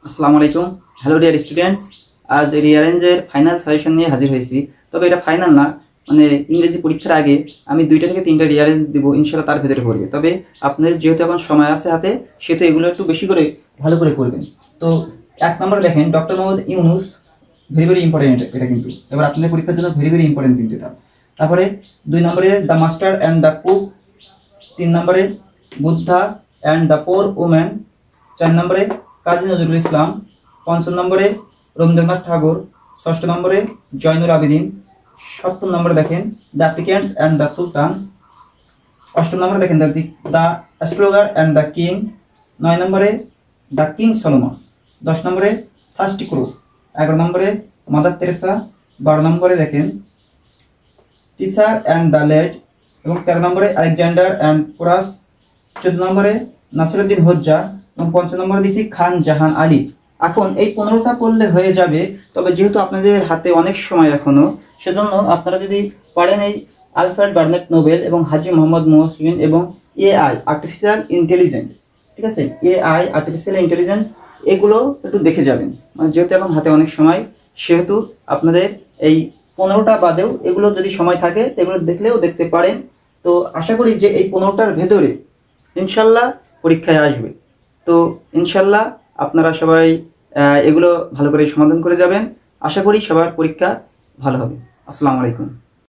আসসালামু আলাইকুম। Hello dear students, আজ রিয়ারেঞ্জের ফাইনাল সাজেশন নিয়ে হাজির হয়েছি। তবে এটা ফাইনাল না, মানে ইংরেজি পরীক্ষার আগে আমি 2টা থেকে 3টা রিয়ারেঞ্জ দিব, ইনশাল্লাহ তার ভেতরে পড়বে। তবে আপনাদের যেহেতু এখন সময় আছে হাতে, সেহেতু এগুলো একটু বেশি করে ভালো করে করবেন। তো 1 নম্বরে দেখেন, doctor Mohammad Yunus, very very important এটা কিন্তু, এবার আপনাদের পরীক্ষার জন্য ভেরি ভেরি ইম্পর্টেন্ট কিন্তু এটা। তারপরে 2 নম্বরে the master and the cook, 3 নম্বরে Buddha and the poor woman, 4 নম্বরে কাজী নজরুল ইসলাম, 5 নম্বরে রবীন্দ্রনাথ ঠাকুর, 6 নম্বরে জয়নুল আবেদিন, 7 নম্বরে দেখেন দ্য অ্যাপ্লিক্যান্টস অ্যান্ড দ্য সুলতান, 8 নম্বরে দেখেন the astrologer and the king, 9 নম্বরে দ্য কিং সলোমন, 10 নম্বরে থার্স্টি ক্রো, 11 নম্বরে মাদার তেরেসা, 12 নম্বরে দেখেন টিচার অ্যান্ড দ্য লেড, এবং 13 নম্বরে আলেকজান্ডার অ্যান্ড পোরাস, 14 নম্বরে নাসিরুদ্দিন হোজ্জা, এবং 5 নম্বরে দিছি খান জাহান আলী। এখন এই 15টা করলে হয়ে যাবে। তবে যেহেতু আপনাদের হাতে অনেক সময় এখনো, সেজন্য আপনারা যদি পারেন এই আলফ্রেড বার্নেট নোবেল এবং হাজি মোহাম্মদ মুহসিন এবং এআই আর্টিফিশিয়াল ইন্টেলিজেন্স, ঠিক আছে, এআই আর্টিফিশিয়াল ইন্টেলিজেন্স, এগুলো একটু দেখে যাবেন। মানে যেহেতু এখন হাতে অনেক সময়, সেহেতু আপনাদের এই 15টা বাদেও এগুলো যদি সময় থাকে এগুলো দেখলেও দেখতে পারেন। তো আশা করি যে এই 15টার ভেতরে ইনশাল্লাহ পরীক্ষায় আসবে। তো ইনশাল্লাহ আপনারা সবাই এগুলো ভালো করে সমাধান করে যাবেন। আশা করি সবার পরীক্ষা ভালো হবে। আসসালামু আলাইকুম।